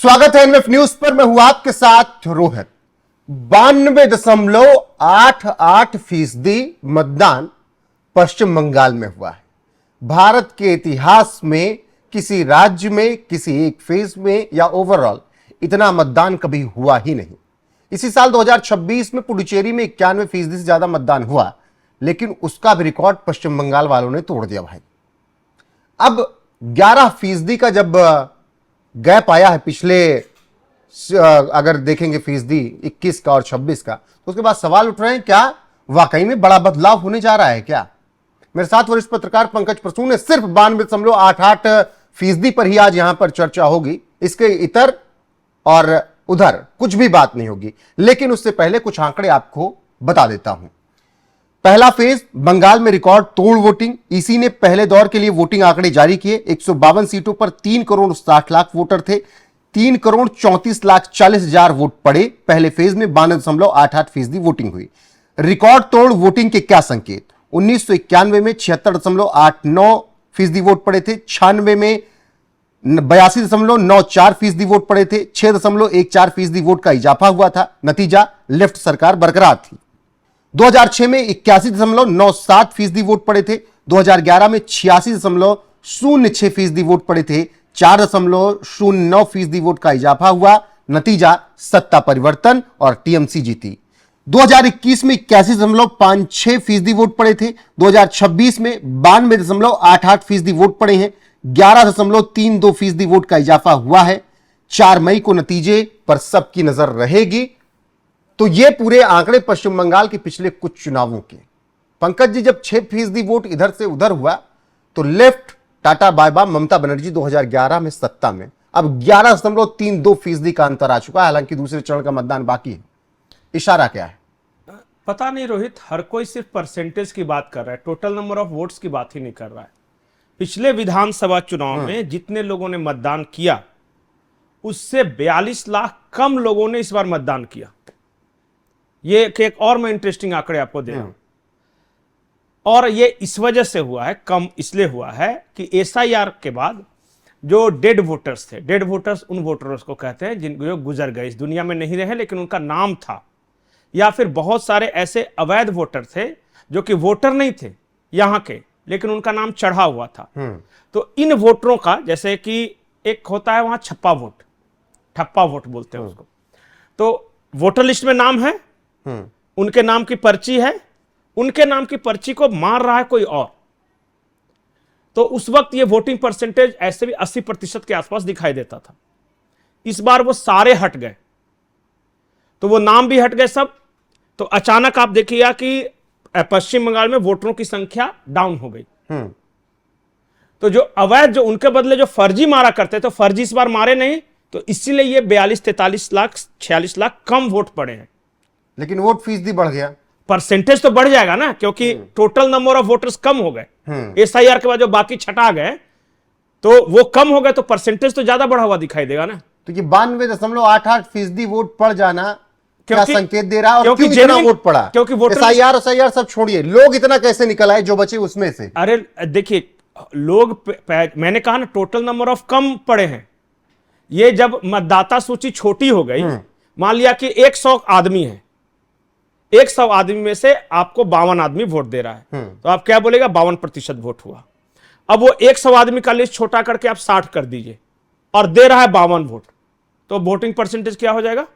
स्वागत है NF news पर। मैं हूं आपके साथ रोहित। 92.88% मतदान पश्चिम बंगाल में हुआ है। भारत के इतिहास में किसी राज्य में किसी एक फेज में या ओवरऑल इतना मतदान कभी हुआ ही नहीं। इसी साल 2026 में पुडुचेरी में 91% से ज्यादा मतदान हुआ, लेकिन उसका भी रिकॉर्ड पश्चिम बंगाल वालों ने तोड़ दिया भाई। अब 11% का जब गैप आया है पिछले, अगर देखेंगे फीसदी 21 का और 26 का, तो उसके बाद सवाल उठ रहे हैं क्या वाकई में बड़ा बदलाव होने जा रहा है क्या। मेरे साथ वरिष्ठ पत्रकार पंकज प्रसून है। सिर्फ 92.88% पर ही आज यहां पर चर्चा होगी, इसके इतर और उधर कुछ भी बात नहीं होगी। लेकिन उससे पहले कुछ आंकड़े आपको बता देता हूं। पहला फेज बंगाल में रिकॉर्ड तोड़ वोटिंग। ईसी ने पहले दौर के लिए वोटिंग आंकड़े जारी किए। 152 सीटों पर 3 करोड़ 60 लाख वोटर थे। 3 करोड़ 34 लाख 40 हजार वोट पड़े। पहले फेज में 92.88% वोटिंग हुई। रिकॉर्ड तोड़ वोटिंग के क्या संकेत? 1991 में 76.89% वोट पड़े थे। 96 में 82.94% वोट पड़े थे। 6.14% वोट का इजाफा हुआ था। नतीजा लेफ्ट सरकार बरकरार थी। 2006 में 81.97% वोट पड़े थे। 2011 में 86.06% वोट पड़े थे। 4.09% वोट का इजाफा हुआ। नतीजा सत्ता परिवर्तन और टीएमसी जीती। 2021 में 81.56% वोट पड़े थे। 2026 में 92.88% वोट पड़े हैं। 11.32% वोट का इजाफा हुआ है। 4 मई को नतीजे पर सबकी नजर रहेगी। तो ये पूरे आंकड़े पश्चिम बंगाल के पिछले कुछ चुनावों के। पंकज जी, जब 6% वोट इधर से उधर हुआ तो left tata bye bye Mamata Banerjee 2011 में सत्ता में। अब 11.32% का अंतर आ चुका है, हालांकि दूसरे चरण का मतदान बाकी है। इशारा क्या है? पता नहीं रोहित, हर कोई सिर्फ परसेंटेज की बात कर रहा है, टोटल नंबर ऑफ वोट्स की बात ही नहीं कर रहा है। पिछले विधानसभा चुनाव में जितने लोगों ने मतदान किया उससे 42 लाख कम लोगों ने इस बार मतदान किया। ये एक और मैं इंटरेस्टिंग आंकड़े आपको दे रहा हूं। और ये इस वजह से हुआ है, कम इसलिए हुआ है कि एसआईआर के बाद जो डेड वोटर्स थे, डेड वोटर्स उन वोटर्स को कहते हैं जिन जो गुजर गए, इस दुनिया में नहीं रहे लेकिन उनका नाम था, या फिर बहुत सारे ऐसे अवैध वोटर थे जो कि वोटर नहीं थे यहां के लेकिन उनका नाम चढ़ा हुआ था। तो इन वोटरों का, जैसे कि एक होता है वहां छप्पा वोट, ठप्पा वोट बोलते हैं उसको, तो वोटर लिस्ट में नाम है, उनके नाम की पर्ची है, उनके नाम की पर्ची को मार रहा है कोई और, तो उस वक्त ये वोटिंग परसेंटेज ऐसे भी 80% के आसपास दिखाई देता था। इस बार वो सारे हट गए, तो वो नाम भी हट गए सब। तो अचानक आप देखिएगा कि पश्चिम बंगाल में वोटरों की संख्या डाउन हो गई। तो जो अवैध, जो उनके बदले जो फर्जी मारा करते थे, फर्जी इस बार मारे नहीं, तो इसीलिए ये 42-43 लाख 46 लाख कम वोट पड़े हैं। लेकिन वोट फीसदी बढ़ गया। परसेंटेज तो बढ़ जाएगा ना, क्योंकि टोटल नंबर ऑफ वोटर्स कम हो गए। एसआईआर के बाद जो बाकी छटा गए तो वो कम हो गए, तो परसेंटेज तो ज्यादा बढ़ा हुआ दिखाई देगा ना। तो ये 92.88% वोट पड़ जाना क्या संकेत दे रहा है? और क्यों इतना वोट पड़ा? क्योंकि वोटर एसआईआर सब छोड़िए, लोग इतना कैसे निकल आए जो बचे उसमें से? अरे देखिए, लोग मैंने कहा ना टोटल नंबर ऑफ कम पड़े हैं। ये जब मतदाता सूची छोटी हो गई, मान लिया कि 100 आदमी है, 100 आदमी में से आपको 52 आदमी वोट दे रहा है, तो आप क्या बोलेगा? 52% वोट हुआ। अब वो 100 आदमी का लिस्ट छोटा करके आप 60 कर दीजिए और दे रहा है 52 वोट, तो वोटिंग परसेंटेज क्या हो जाएगा?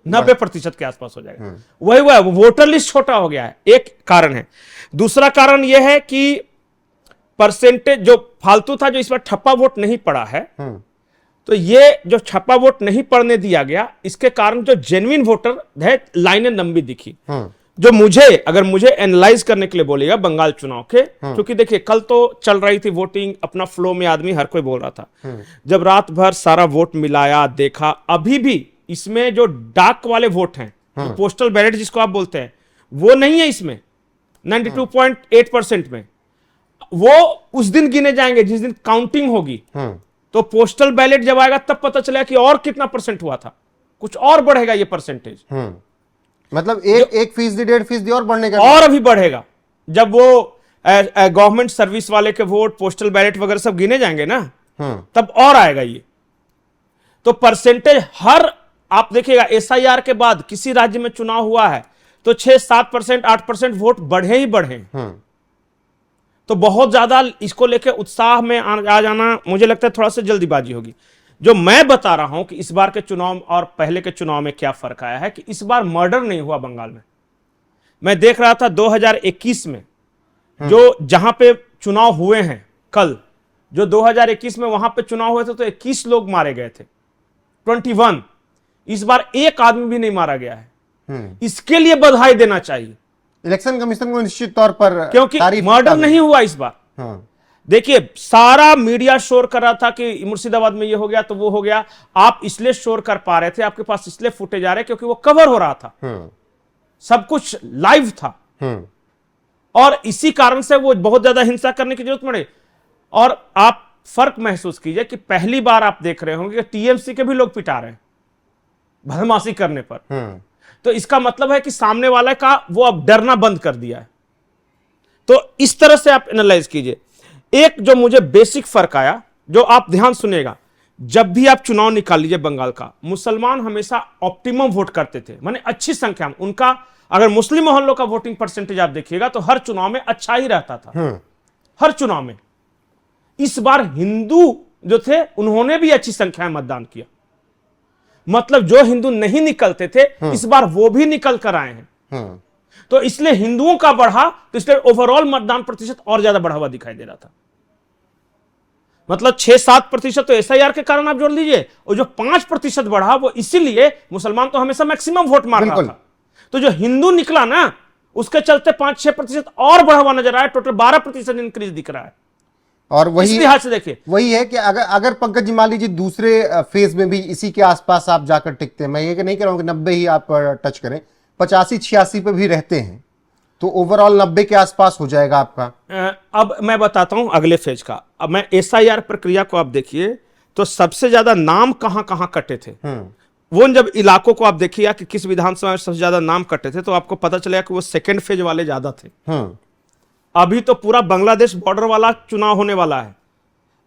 90% के आसपास हो जाएगा। वही हुआ है, वोटर लिस्ट छोटा हो गया है, एक कारण है। दूसरा कारण यह है कि परसेंटेज जो फालतू था, जो इस बार ठप्पा वोट नहीं पड़ा है, तो ये जो छप्पा वोट नहीं पड़ने दिया गया, इसके कारण जो जेन्युइन वोटर है, लाइनें लंबी दिखी। जो मुझे, अगर मुझे एनालाइज करने के लिए बोलेगा बंगाल चुनाव के, क्योंकि देखिए कल तो चल रही थी वोटिंग अपना फ्लो में, आदमी हर कोई बोल रहा था। जब रात भर सारा वोट मिलाया, देखा, अभी भी इसमें जो डाक वाले वोट हैं, पोस्टल बैलेट जिसको आप बोलते हैं, वो नहीं है इसमें 92.8% में। वो उस दिन गिने जाएंगे जिस दिन काउंटिंग होगी। तो पोस्टल बैलेट जब आएगा तब पता चलेगा कि और कितना परसेंट हुआ था, कुछ और बढ़ेगा ये परसेंटेज। मतलब 1% 1.5% और बढ़ने का, और अभी बढ़ेगा जब वो गवर्नमेंट सर्विस वाले के वोट, पोस्टल बैलेट वगैरह सब गिने जाएंगे ना, तब और आएगा ये। तो परसेंटेज हर, आप देखिएगा एसआईआर के बाद किसी राज्य में चुनाव हुआ है तो 6-7%, 8% वोट बढ़े ही बढ़े। तो बहुत ज्यादा इसको लेके उत्साह में आ जाना मुझे लगता है थोड़ा सा जल्दीबाजी होगी। जो मैं बता रहा हूं कि इस बार के चुनाव और पहले के चुनाव में क्या फर्क आया है कि इस बार मर्डर नहीं हुआ बंगाल में। मैं देख रहा था 2021 में जो जहां पे चुनाव हुए हैं कल, जो 2021 में वहां पे चुनाव हुए थे तो 21 लोग मारे गए थे, 21। इस बार एक आदमी भी नहीं मारा गया है। इसके लिए बधाई देना चाहिए इलेक्शन कमीशन को निश्चित तौर पर, क्योंकि मर्डर नहीं हुआ इस बार। देखिए सारा मीडिया शोर कर रहा था कि मुर्शिदाबाद में ये हो गया तो वो हो गया। आप इसलिए शोर कर पा रहे थे, आपके पास इसलिए फुटेज आ रहे क्योंकि वो कवर हो रहा था, सब कुछ लाइव था, और इसी कारण से वो बहुत ज्यादा हिंसा करने की जरूरत पड़े। और आप फर्क महसूस कीजिए कि पहली बार आप देख रहे होंगे कि टीएमसी के भी लोग पिटा रहे हैं बदमाशी करने पर। तो इसका मतलब है कि सामने वाले का वो अब डरना बंद कर दिया है। तो इस तरह से आप एनालाइज कीजिए। एक जो मुझे बेसिक फर्क आया, जो आप ध्यान सुनिएगा, जब भी आप चुनाव निकाल लीजिए बंगाल का, मुसलमान हमेशा ऑप्टिमम वोट करते थे, माने अच्छी संख्या में उनका। अगर मुस्लिम मोहल्लों का वोटिंग परसेंटेज आप देखिएगा तो हर चुनाव में अच्छा ही रहता था, हर चुनाव में। इस बार हिंदू जो थे उन्होंने भी अच्छी संख्या में मतदान किया, मतलब जो हिंदू नहीं निकलते थे इस बार वो भी निकल कर आए हैं। तो इसलिए हिंदुओं का बढ़ा, तो इसलिए ओवरऑल मतदान प्रतिशत और ज्यादा बढ़ा हुआ दिखाई दे रहा था। मतलब 6-7% तो एसआईआर के कारण आप जोड़ लीजिए, और जो 5% बढ़ा वो इसीलिए, मुसलमान तो हमेशा मैक्सिमम वोट मार रहा था, तो जो हिंदू निकला ना उसके चलते 5-6% और बढ़ा हुआ नजर आया। टोटल 12% इंक्रीज दिख रहा है। और वही लिहाज से देखिए, वही है कि अगर पंकज जी मान लीजिए दूसरे फेज में भी इसी के आसपास आप जाकर टिकते हैं, मैं ये नहीं कह रहा हूं कि 90 ही आप टच करें, 85-86 पे भी रहते हैं तो ओवरऑल 90 के आसपास हो जाएगा आपका। अब मैं बताता हूं अगले फेज का। अब मैं एसआईआर प्रक्रिया को आप देखिए तो सबसे ज्यादा नाम कहां कहां कटे थे, वो जब इलाकों को आप देखिए कि किस विधानसभा में सबसे ज्यादा नाम कटे थे तो आपको पता चलेगा कि वो सेकेंड फेज वाले ज्यादा थे। अभी तो पूरा बांग्लादेश बॉर्डर वाला चुनाव होने वाला है,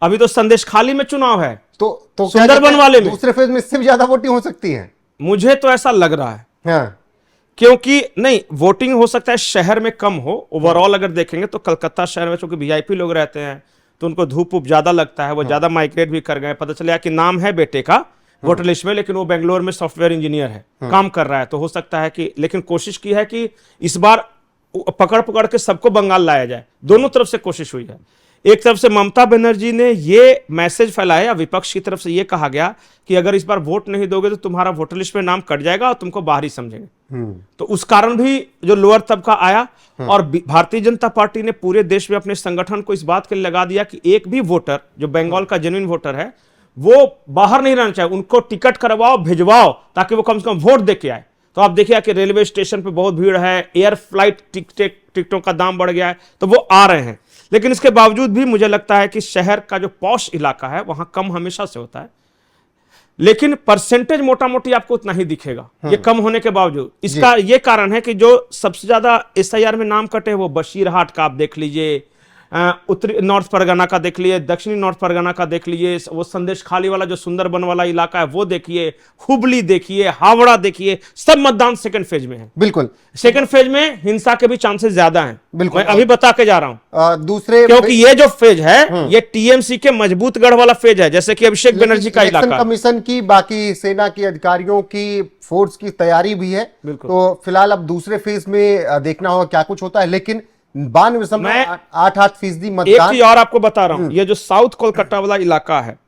अभी तो संदेश खाली में चुनाव है, तो सुंदरबन वाले में दूसरे फेज में इससे भी ज्यादा वोटिंग हो सकती है, मुझे तो ऐसा लग रहा है। क्योंकि नहीं, वोटिंग हो सकता है शहर में कम हो, ओवरऑल अगर देखेंगे तो कलकत्ता शहर में चूंकि वीआईपी लोग रहते हैं तो उनको धूप उप ज्यादा लगता है, वो ज्यादा माइग्रेट भी कर गए। पता चला कि नाम है बेटे का वोटर लिस्ट में, लेकिन वो बेंगलोर में सॉफ्टवेयर इंजीनियर है, काम कर रहा है, तो हो सकता है कि, लेकिन कोशिश की है कि इस बार पकड़ पकड़ के सबको बंगाल लाया जाए। दोनों तरफ से कोशिश हुई है। एक तरफ से ममता बनर्जी ने ये मैसेज फैलाया, विपक्ष की तरफ से ये कहा गया कि अगर इस बार वोट नहीं दोगे तो तुम्हारा वोटर लिस्ट में नाम कट जाएगा और तुमको बाहरी समझेंगे। तो उस कारण भी जो लोअर तबका आया, और भारतीय जनता पार्टी ने पूरे देश में अपने संगठन को इस बात के लिए लगा दिया कि एक भी वोटर जो बंगाल का जेन्युइन वोटर है वो बाहर नहीं रहना चाहिए, उनको टिकट करवाओ, भिजवाओ, ताकि वो कम से कम वोट दे के आए। तो आप देखिए कि रेलवे स्टेशन पे बहुत भीड़ है, एयर फ्लाइट टिकटों का दाम बढ़ गया है, तो वो आ रहे हैं। लेकिन इसके बावजूद भी मुझे लगता है कि शहर का जो पॉश इलाका है वहां कम हमेशा से होता है, लेकिन परसेंटेज मोटा मोटी आपको उतना ही दिखेगा ये कम होने के बावजूद। इसका ये कारण है कि जो सबसे ज्यादा एसआईआर में नाम कटे हैं वो बशीरहाट का आप देख लीजिए, उत्तरी नॉर्थ परगना का देख लीजिए, दक्षिणी नॉर्थ परगना का देख लीजिए, वो संदेश खाली वाला जो सुंदरबन वाला इलाका है वो देखिए, हुबली देखिए, हावड़ा देखिए, सब मतदान सेकंड फेज में है। बिल्कुल, सेकंड फेज में हिंसा के भी चांसेस ज्यादा हैं। बिल्कुल, मैं अभी बता के जा रहा हूं दूसरे, क्योंकि ये जो फेज है ये टीएमसी के मजबूत गढ़ वाला फेज है, जैसे कि अभिषेक बनर्जी का इलाका। कमीशन की, बाकी सेना के अधिकारियों की, फोर्स की तैयारी भी है, तो फिलहाल अब दूसरे फेज में देखना होगा क्या कुछ होता है। लेकिन 92.88% मतदान। एक चीज और आपको बता रहा हूं, ये जो साउथ कोलकाता वाला इलाका है,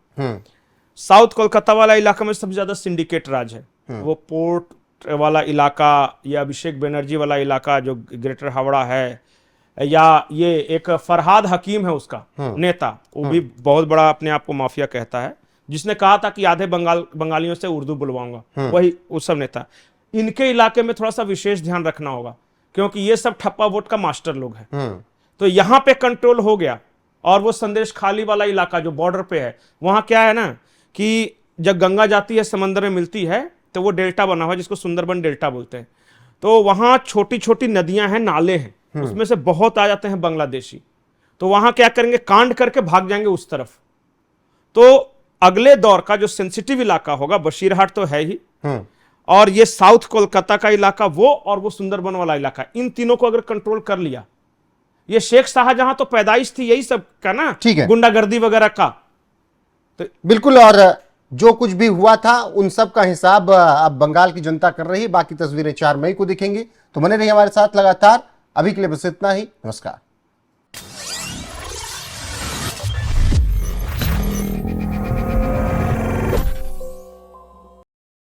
साउथ कोलकाता वाला इलाका में सबसे ज्यादा सिंडिकेट राज है। वो पोर्ट वाला इलाका, या अभिषेक बनर्जी वाला इलाका जो ग्रेटर हावड़ा है, या ये एक फरहाद हकीम है उसका नेता, वो भी बहुत बड़ा अपने आप को माफिया कहता है, जिसने कहा था कि आधे बंगालियों से उर्दू बुलवाऊंगा, वही उस सब नेता। इनके इलाके में थोड़ा सा विशेष ध्यान रखना होगा क्योंकि ये सब ठप्पा वोट का मास्टर लोग हैं। तो यहां पे कंट्रोल हो गया। और वो संदेश खाली वाला इलाका जो बॉर्डर पे है, वहां क्या है ना कि जब गंगा जाती है समंदर में मिलती है तो वो डेल्टा बना हुआ है जिसको सुंदरबन डेल्टा बोलते हैं। तो वहां छोटी छोटी नदियां हैं, नाले हैं, उसमें से बहुत आ जाते हैं बांग्लादेशी। तो वहां क्या करेंगे, कांड करके भाग जाएंगे उस तरफ। तो अगले दौर का जो सेंसिटिव इलाका होगा, बशीरहाट तो है ही, और ये साउथ कोलकाता का इलाका और वो सुंदरबन वाला इलाका, इन तीनों को अगर कंट्रोल कर लिया, ये शेख शाहजहां तो पैदाइश थी यही सब का ना, ठीक है, गुंडागर्दी वगैरह का, तो बिल्कुल। और जो कुछ भी हुआ था उन सब का हिसाब अब बंगाल की जनता कर रही है। बाकी तस्वीरें 4 मई को दिखेंगी। तो बने रहिए हमारे साथ लगातार। अभी के लिए बस इतना ही। नमस्कार।